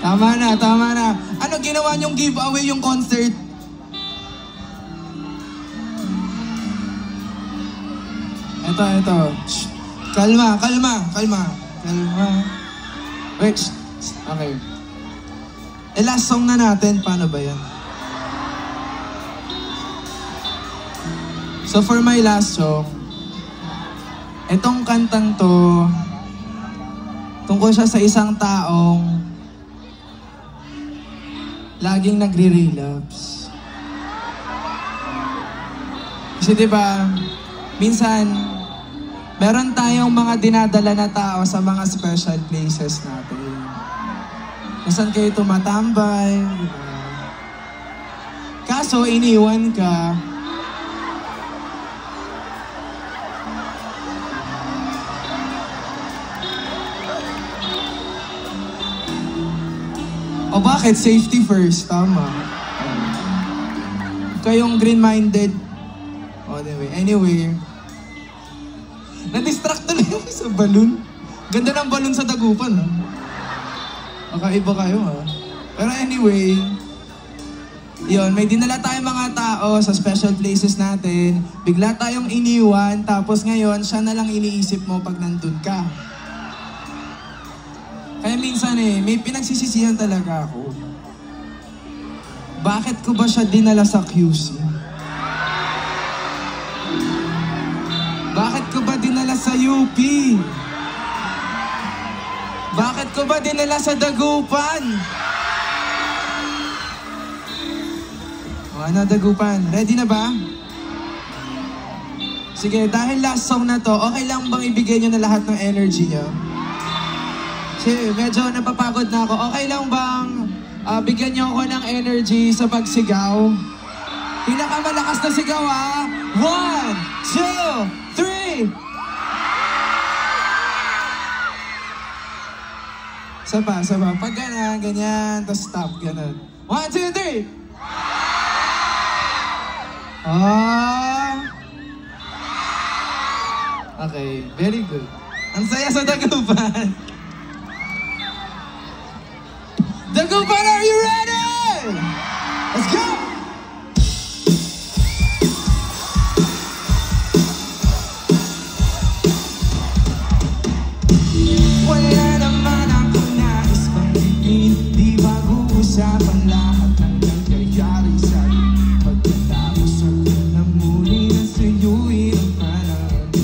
Tama na, tama na. Ano ginawa niyong giveaway yung concert? Ito. Shh. Kalma. Wait, shh. Okay. Last song na natin, paano ba yan? So for my last song, etong kantang to, tungkol siya sa isang taong laging nagre-relapse. Kasi diba, minsan, meron tayong mga dinadala na tao sa mga special places natin. Minsan kayo tumatambay, diba? Kaso, iniwan ka. O bakit? Safety first. Tama. Kayong green-minded. O anyway. Na-distract na lang sa balloon. Ganda ng balloon sa Dagupan, ha? Makaiba kayo, ha? Pero anyway, yun, may dinala tayong mga tao sa special places natin. Bigla tayong iniwan, tapos ngayon, siya na lang iniisip mo pag nandun ka. Kaya minsan may pinagsisisihan talaga ako. Bakit ko ba siya dinala sa QC? Bakit ko ba dinala sa UP? Bakit ko ba dinala sa Dagupan? O ano, Dagupan? Ready na ba? Sige, dahil last song na to, okay lang bang ibigay nyo na lahat ng energy nyo? Sige, medyo napapagod na ako. Okay lang bang bigyan niyo ako ng energy sa pagsigaw? Pinakamalakas na sigaw, ha? 1, 2, 3! Saba. Pag ganyan, tapos stop, ganun. 1, 2, 3! Okay, very good. Ang saya sa Dagupan. Dagupan, are you ready? Let's go! Wala naman ako nais pag-ibig, di mag-uusapan lahat ng nangyayari sa'yo. Pagkatapos ako na muli na sa'yo'y ang panahon.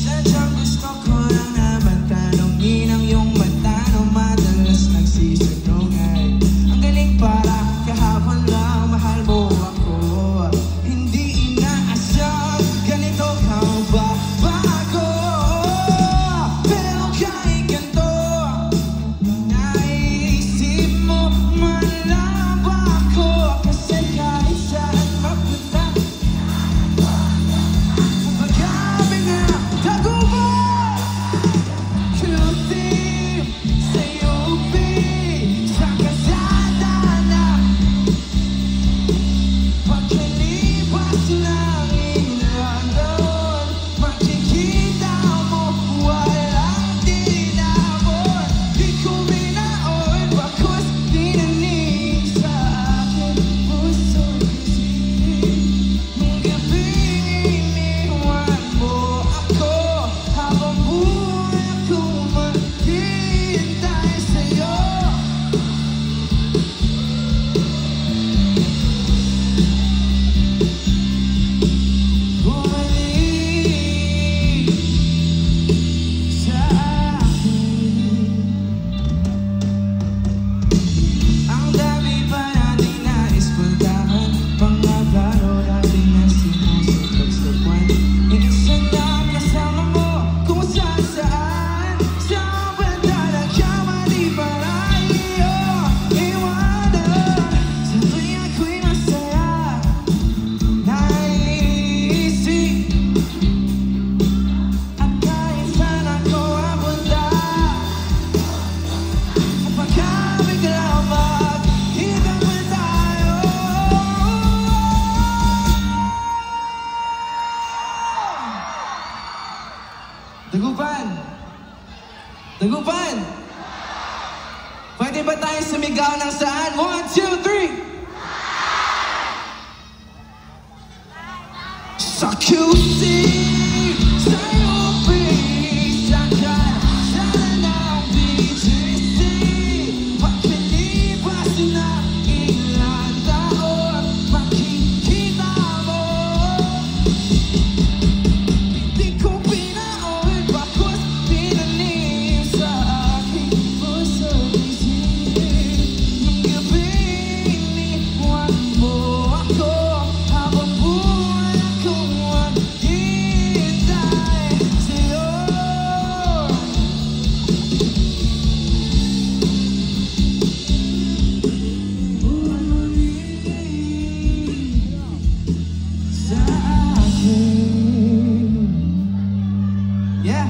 Sadyang gusto ko lang naman tanongin ang iyong mata no madalas nagsisinungaling. Ang galing para kahapon lang mahal mo ako. Hindi inaasam ganito ka babago. Pero kahit ganito naisip mo man lang ba ako? Kasi kahit saan mapunta pagkabi na Dagupan. Kutim sa UP, sa kasada na pagkalipas ng ilang taon, makikita mo walang tinapon. Di ko binaon, bakos dinanig sa akin puso'y isipin. Nung gabing iniwan mo ako, habang buhay akong maghihintay sa'yo. Bumalik sa akin. Ang dami pa nating nais puntahan, mga plano natin na sinusunod sa buwan. Minsan lang kasama mo kung saan-saan, sa banda ng kamali para iyong iwanan. Sa tuwing ako'y masaya, naiisip at kahit saan ako apunta, pagkabigla mag-ibang pa tayo. Dagupan, Dagupan! Pwede ba tayo sumigaw ng saan? 1, 2, 3! Sa QC, sa UP, sa Kansana, BGC, pagkalipas na ilang taon, makikita mo. Hindi ko pinauwi, bakit pinanim sa aking puso isip. Nung gabi, iniwan mo ako, habang buhay akong maghihintay sa'yo. Sa akin. Yeah.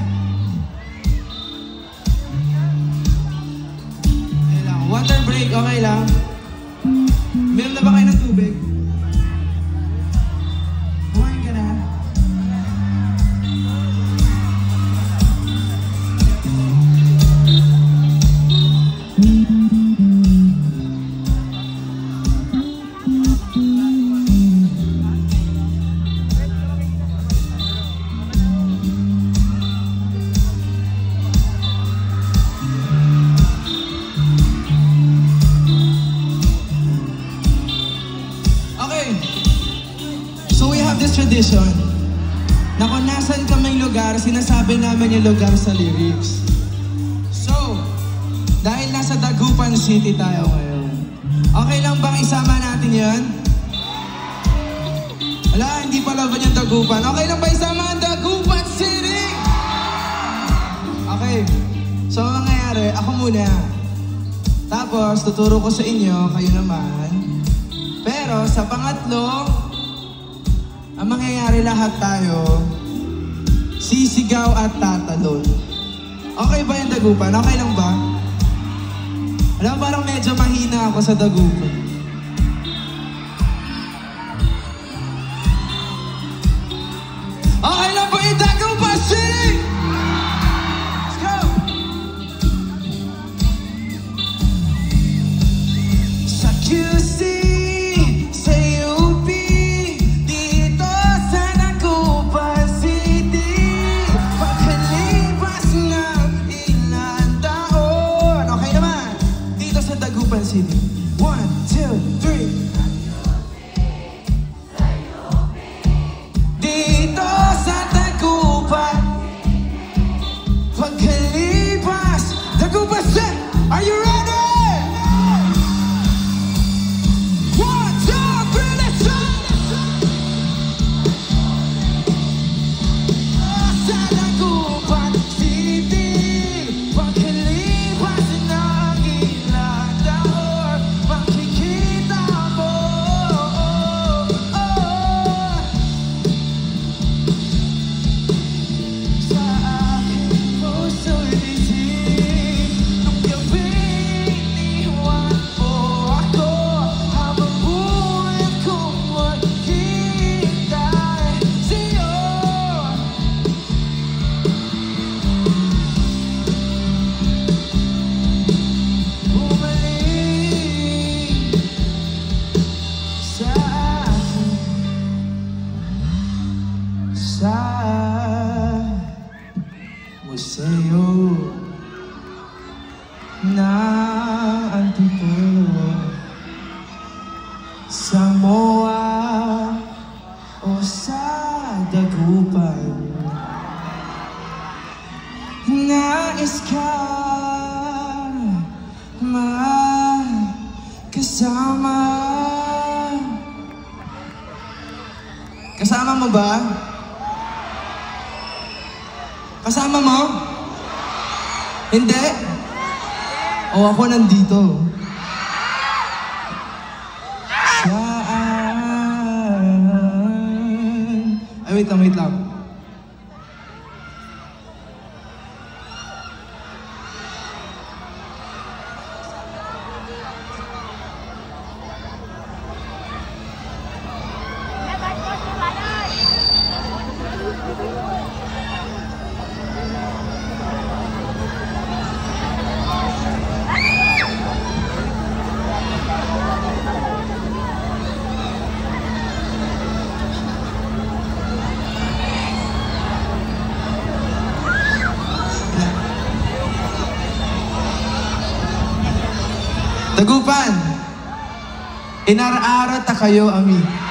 Okay lang. Water break, okay lang. Meron na ba kayo ng tubig? Kumain ka na? Okay. So we have this tradition na kung nasan kaming lugar, sinasabi namin yung lugar sa lyrics. So, dahil nasa Dagupan City tayo ngayon, okay lang bang isama natin yan? Wala, hindi pala ba yung Dagupan? Okay lang ba isama ang Dagupan City? Okay. So, ang mangyayari, ako muna. Tapos, tuturo ko sa inyo, kayo naman. Pero sa pangatlo, ang mangyayari lahat tayo, sisigaw at tatalon. Okay ba yung Dagupan? Okay lang ba? Alam, parang medyo mahina ako sa Dagupan. Okay lang ba yung Dagupan City? Let's go! Sa QC, sa UP, dito sa Dagupan City, pagkalipas ng ilang taon. Okay naman, dito sa Dagupan City. 1, 2, 3. Dito sa Dagupan, pagkalipas, Dagupan City. Are you ready? 1, 2, 3, let's go! Sa Dagupan City, pagkalipas ng ilang taon, makikita mo. Sa aking puso'y isip, nung gabi iniwan mo ako, habang buhay akong maghihintay sa'yo. Bumalik sa akin, sa museo na Antipolo, sa MOA o sa Dagupan. Nais ka makasama. Kasama mo ba? Kasama mo? Hindi? O ako nandito. Saan? Ay, wait lang. Dagupan. Inara-ara ta kayo, ami.